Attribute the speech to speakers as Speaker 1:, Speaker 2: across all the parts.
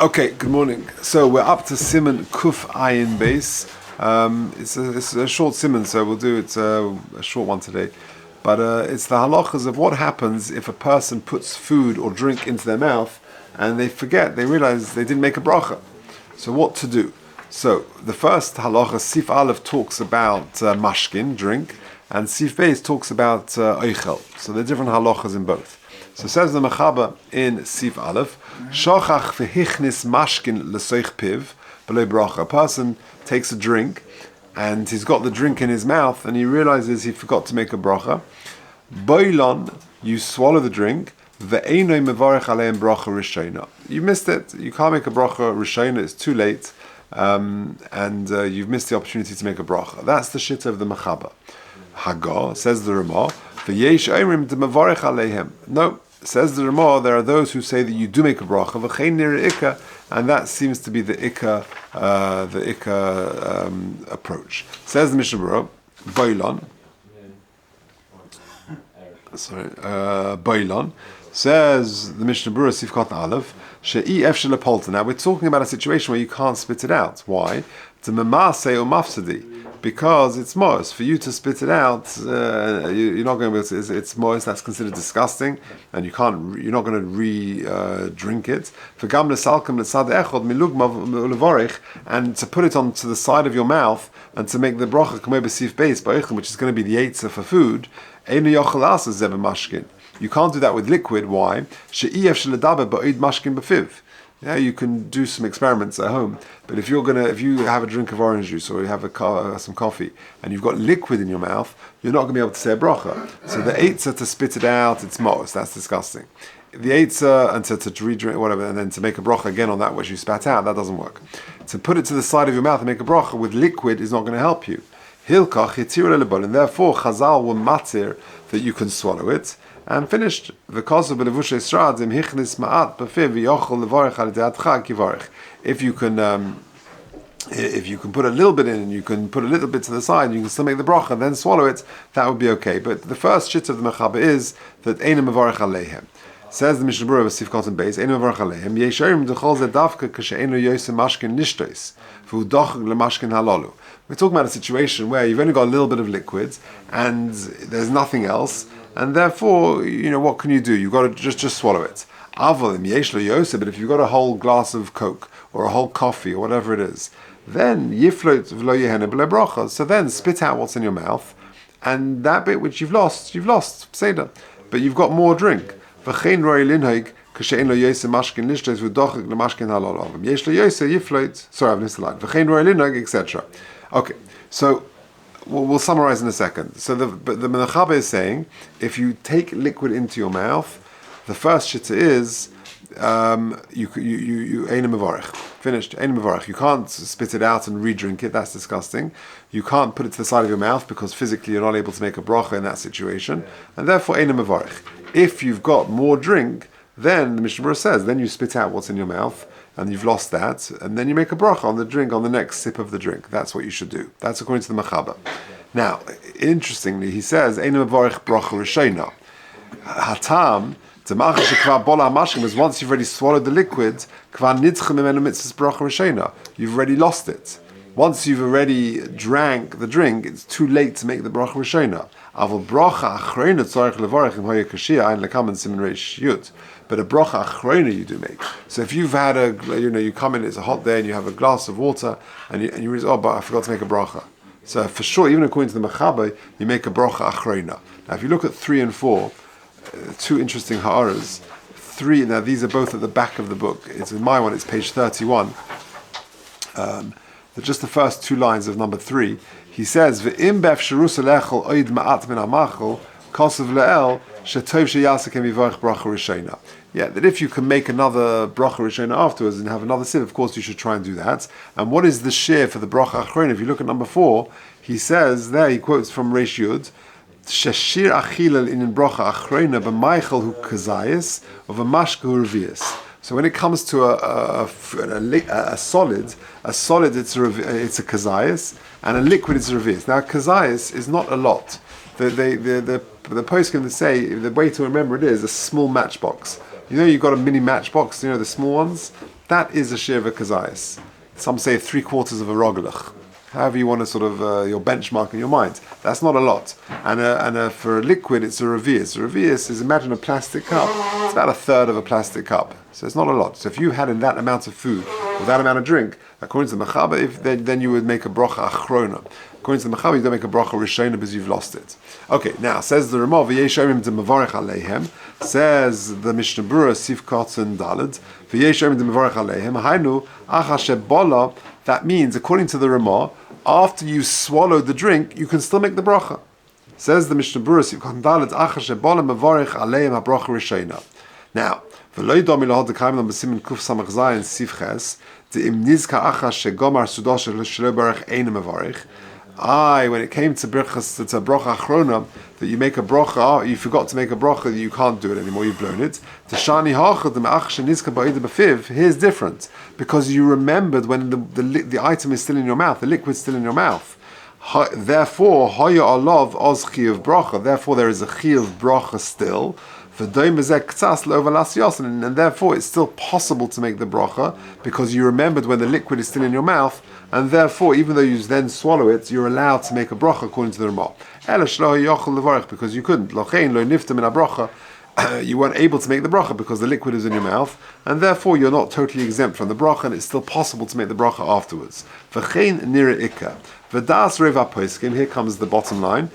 Speaker 1: Okay, good morning. So we're up to Siman Kuf Ayin base. It's a short Siman, so we'll do it a short one today. But it's the halachas of what happens if a person puts food or drink into their mouth and they realize they didn't make a bracha. So what to do? So the first halacha, Sif Aleph, talks about mashkin, drink, and Sif Beis talks about oichel. So there are different halachas in both. So says the Mechaba in Sif Aleph, Shochach v'hichnis mashkin l'soich piv below bracha. A person takes a drink and he's got the drink in his mouth and he realizes he forgot to make a bracha. Boilon, you swallow the drink. Ve'enoi mevarech aleim bracha rishona. You missed it. You can't make a bracha rishona. It's too late, and you've missed the opportunity to make a bracha. That's the shita of the Mechaba. Hagar, says the Ramah, v'yesh oimrim de mevarech aleihem. No. Says the Ramah, there are those who say that you do make a bracha, v'chein nir ikka, and that seems to be the ikka approach. Says the Mishnah Berurah, Boilon. Boilon. Says the Mishnah Berurah, Sifkat Aleph, she'i efshel apolta. Now we're talking about a situation where you can't spit it out. Why? To memase or mafsadi. Because it's moist. For you to spit it out, you're not going to be able to. It's moist. That's considered disgusting, and you're not going to drink it. For gamle salkem l'sad echod milugma levorich, and to put it onto the side of your mouth and to make the bracha kamei b'sif beis ba'ichem, which is going to be the eitzah for food. Einu yochel asa zeva mashkin. You can't do that with liquid. Why? She'iyef sheledaber ba'id mashkin b'fiv. Yeah, you can do some experiments at home, but if you have a drink of orange juice or you have some coffee and you've got liquid in your mouth, you're not going to be able to say a bracha. So the eitzah to spit it out, it's moist. That's disgusting. The eitzah and to re-drink whatever, and then to make a bracha again on that which you spat out, that doesn't work. To put it to the side of your mouth and make a bracha with liquid is not going to help you. Hilkach yitir lebol, and therefore Chazal will matir that you can swallow it. And finished. If you can put a little bit in and you can put a little bit to the side and you can still make the bracha and then swallow it, that would be okay. But the first shit of the Mechaba is that Eina Mevarech Aleihem. Says the Mishnah Berurah of Sifkat and Beis, Eina Mevarech Aleihem, Yesharim Dechol Zedavka Kashe'enu Yosem Mashkin Nishtois, V'udochag Lemashkin Halalu. We're talking about a situation where you've only got a little bit of liquid and there's nothing else. And therefore, what can you do? You've got to just swallow it. But if you've got a whole glass of Coke or a whole coffee or whatever it is, then yiflot v'lo yehene b'le bracha. So then spit out what's in your mouth, and that bit which you've lost, pseda. But you've got more drink. V'chein roi linhoig kashein lo yose mashkin lishtos v'dochik lemashkin halal avim. Yesh lo yose yiflot. Sorry, I've missed the line. V'chein roi linhoig, etc. Okay, so. We'll summarize in a second. So the Mechaba is saying, if you take liquid into your mouth, the first shitta is you Eina Mevarech. Finished. Eina Mevarech. You can't spit it out and re-drink it. That's disgusting. You can't put it to the side of your mouth because physically you're not able to make a bracha in that situation, and therefore Eina Mevarech. If you've got more drink, then the Mishnah Berurah says, then you spit out what's in your mouth. And you've lost that, and then you make a bracha on the drink, on the next sip of the drink. That's what you should do. That's according to the Mechaba. Now, interestingly, he says, Einu mevarech bracha rishona. Hatam, t'machas shekvar bola hamashkim, is once you've already swallowed the liquid, kvar nitzcha mimenu mitzvahs bracha rishona. You've already lost it. Once you've already drank the drink, it's too late to make the bracha rishona. Aval bracha achrona tzarich levarech im hoya kashia ein lekamen siman reish yud. But a bracha achrona you do make. So if you've had you come in, it's a hot day, and you have a glass of water, and you realize, but I forgot to make a bracha. So for sure, even according to the Mechaba, you make a bracha achrona. Now, if you look at 3 and 4, two interesting ha'aras. 3. Now these are both at the back of the book. It's in my one. It's page 31. Just the first 2 lines of number 3. He says, "Ve'im be'efsharus lechol oid ma'at min ha'machol kosav le'el shetov sheyasakem yivarech bracha rishona." Yeah, that if you can make another bracha rishona afterwards and have another sip, of course you should try and do that. And what is the share for the bracha achrona? If you look at number 4, he says there, he quotes from Reish Yud, "Shashir achilel in bracha achrona b'maichel hu kazayis of a mashka hu revius." So when it comes to a solid it's a kazayis, and a liquid is a revius. Now kazayis is not a lot. The poskim say the way to remember it is a small matchbox. You've got a mini matchbox, the small ones. that is a shear v'kazayis. Some say 3/4 of a rogelach. However you want to sort of your benchmark in your mind. That's not a lot. And for a liquid, it's a revius. A revius is, imagine a plastic cup. It's about 1/3 of a plastic cup. So it's not a lot. So if you had in that amount of food, or that amount of drink, according to the Mechaba, then you would make a bracha achrona. According to the Mechaba, you don't make a bracha rishona because you've lost it. Okay, now, says the Ramah, v'yeshomim de mevarech aleihem, says the Mishnah Berurah, Sif Kotzen Daled, v'yeshomim de mevarech aleihem, hainu, acha shebola, that means, according to the Ramah, after you swallow the drink, you can still make the bracha. Says the Mishnah Berurah, Sif Kotzen Daled, acha shebola mevarech aleihem ha-bracha rishona. Now, v'lo yidom ilahod the Chaim b'simin kuf samach zayin Sif Ches, the im nizka acha shegomar sudosh shelo barech einem mevarech. When it came to brachas, it's a bracha achrona, that you make a bracha, you forgot to make a bracha, you can't do it anymore, you've blown it. Here's different, because you remembered when the item is still in your mouth, the liquid's still in your mouth. Therefore, haya alav oz chiyuv bracha. Therefore, there is a chiyuv bracha still. And therefore it's still possible to make the bracha because you remembered when the liquid is still in your mouth, and therefore even though you then swallow it, you're allowed to make a bracha according to the Ramah. Because you couldn't. You weren't able to make the bracha because the liquid is in your mouth, and therefore you're not totally exempt from the bracha, and it's still possible to make the bracha afterwards. Here comes the bottom line.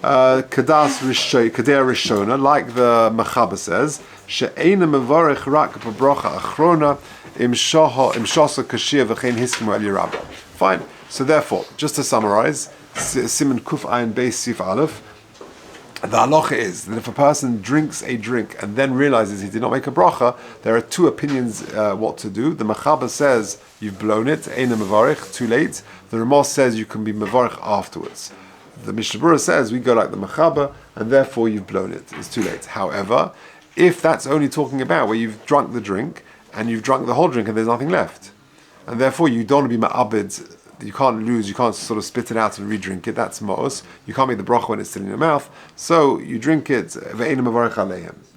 Speaker 1: Kadas Rishona, like the Mechaba says, She'ena mevarech rak b'bracha achrona im shasa kashir v'chein hiskim el yirabah. Fine. So therefore, just to summarize, Siman Kuf Ayin Beis Sif Aleph, the halacha is that if a person drinks a drink and then realizes he did not make a bracha, there are two opinions what to do. The Mechaba says you've blown it, Eina mevarech, too late. The Ramah says you can be mevarech afterwards. The Mishnah Berurah says we go like the Mechaba, and therefore you've blown it. It's too late. However, if that's only talking about where you've drunk the drink and you've drunk the whole drink and there's nothing left, and therefore you don't want to be ma'abed, you can't lose, you can't sort of spit it out and re-drink it. That's ma'os. You can't make the bracha when it's still in your mouth. So you drink it.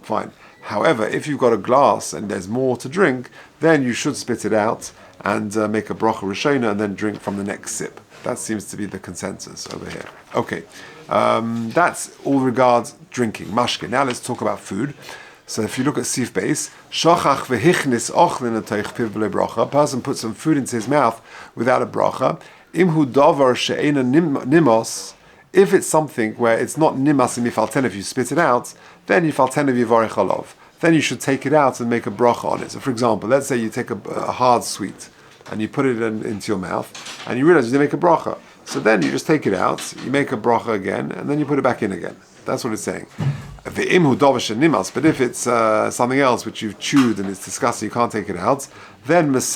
Speaker 1: Fine. However, if you've got a glass and there's more to drink, then you should spit it out and make a bracha rishona and then drink from the next sip. That seems to be the consensus over here. Okay, that's all regards drinking, mashke. Now let's talk about food. So if you look at Sif Beis, shachach v'hichnis ochlin atoich piv b'le bracha, a person puts some food into his mouth without a bracha, imhu davar she'ena nimos, if it's something where it's not nimas and yifalten, if you spit it out, then yifalten v'yivarech alav. Then you should take it out and make a bracha on it. So for example, let's say you take a hard sweet, and you put it into your mouth, and you realize you didn't make a bracha. So then you just take it out, you make a bracha again, and then you put it back in again. That's what it's saying. But if it's something else which you've chewed and it's disgusting, you can't take it out, then then the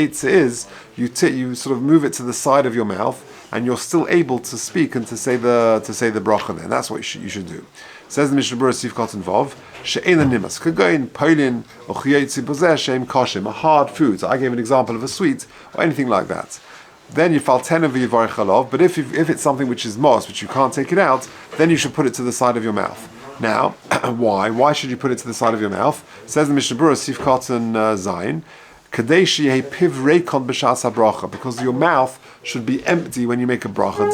Speaker 1: eitzah is, you sort of move it to the side of your mouth, and you're still able to speak and to say the bracha then. That's what you should do. Says the Mishnah Berurah Sif Kotzen Vav, she'ena nimas. Could go in Polin or chiyotzi bozeh she'im kashim, a hard food. So I gave an example of a sweet or anything like that. Then you falten v'yivarech alav. But if it's something which is mos, which you can't take it out, then you should put it to the side of your mouth. Now, why? Why should you put it to the side of your mouth? Says the Mishnah Berurah Sif Kotzen Zayin, because your mouth should be empty when you make a bracha.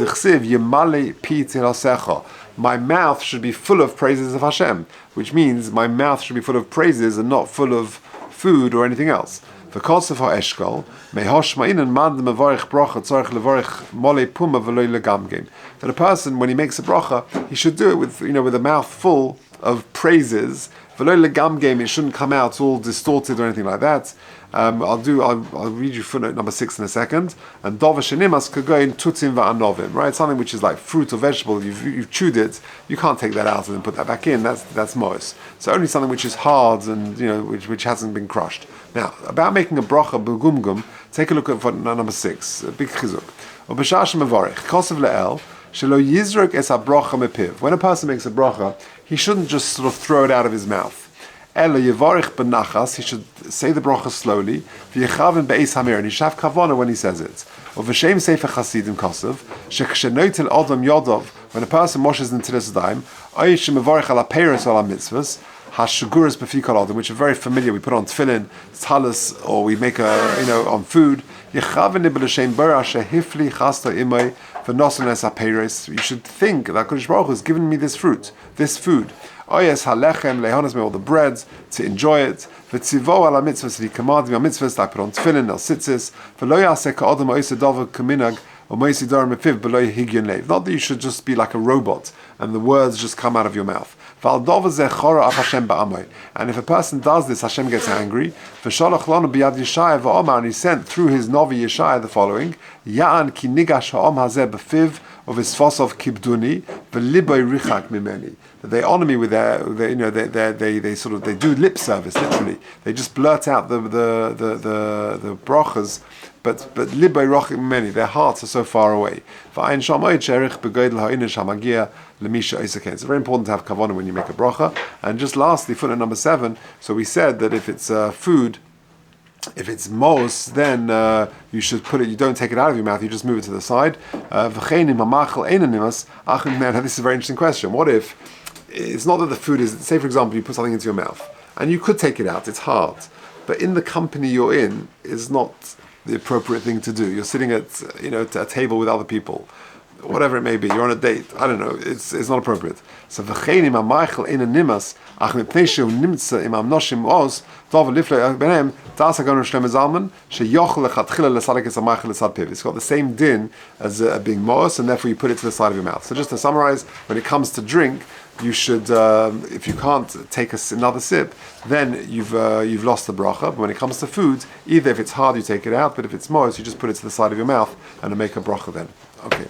Speaker 1: My mouth should be full of praises of Hashem, which means my mouth should be full of praises and not full of food or anything else. That a person, when he makes a bracha, he should do it with a mouth full of praises. It shouldn't come out all distorted or anything like that. I'll read you footnote number 6 in a second. And dova shenimas could go in tutim va'anovim, right? Something which is like fruit or vegetable. You've chewed it. You can't take that out and then put that back in. That's mos. So only something which is hard and which hasn't been crushed. Now about making a bracha b'gumgum, take a look at footnote number 6. A big chizuk. Ub'shash mevarich kosev le'el shelo yizrok es habracha mepiv. When a person makes a bracha, he shouldn't just sort of throw it out of his mouth. Ela yevarich benachas, he should say the bracha slowly. V'yechavin be'eis hamir, and he should have kavana when he says it. Or v'shem sefer chasidim kosev shekshenoitel adam yodov, when a person washes into this dime, oyish mevarich ala peiros ala mitzvahs, hashuguras b'fikal, which are very familiar. We put on tefillin, talis, or we make on food. You should think that Kodesh Baruch Hu has given me this fruit, this food. Oyes halechem lehonas me, all the breads, to enjoy it. V'tzivo ala mitzvahs, he commanded me on mitzvahs, I put on tefillin, al tzitzis. V'lo yaseh ka'odam oiseh davar kaminag, or moisi davar mefiv, b'lo yehigyon leiv. Not that you should just be like a robot, and the words just come out of your mouth. And if a person does this, Hashem gets angry. And he sent through his Novi Yeshaya the following: Ya'an ki nigash ha'om hazeh b'fiv of his fosov kibduni v'liboy richak mimeni. They honor me with they do lip service, literally. They just blurt out the brachas, but liboy richak mimeni. Their hearts are so far away. It's very important to have kavanah when you make a bracha. And just lastly, footnote number 7. So we said that if it's food, if it's mos, then you should put it. You don't take it out of your mouth. You just move it to the side. This is a very interesting question. What if it's not that the food is? Say, for example, you put something into your mouth, and you could take it out. It's hard, but in the company you're in is not the appropriate thing to do. You're sitting at a table with other people, whatever it may be. You're on a date. I don't know. It's not appropriate. So v'chein im ha'maichel ein nimas ach mipnei shehu nimtza im ha'mnoshim oz tov liflei benem das hagon shlem zalman sheyochel lechatchila lesalek es ha'maichel lesad piv. It's got the same din as being mos, and therefore you put it to the side of your mouth. So just to summarize, when it comes to drink, you should, if you can't take another sip, then you've lost the bracha. But when it comes to food, either if it's hard you take it out, but if it's mos, you just put it to the side of your mouth and make a bracha then. Okay.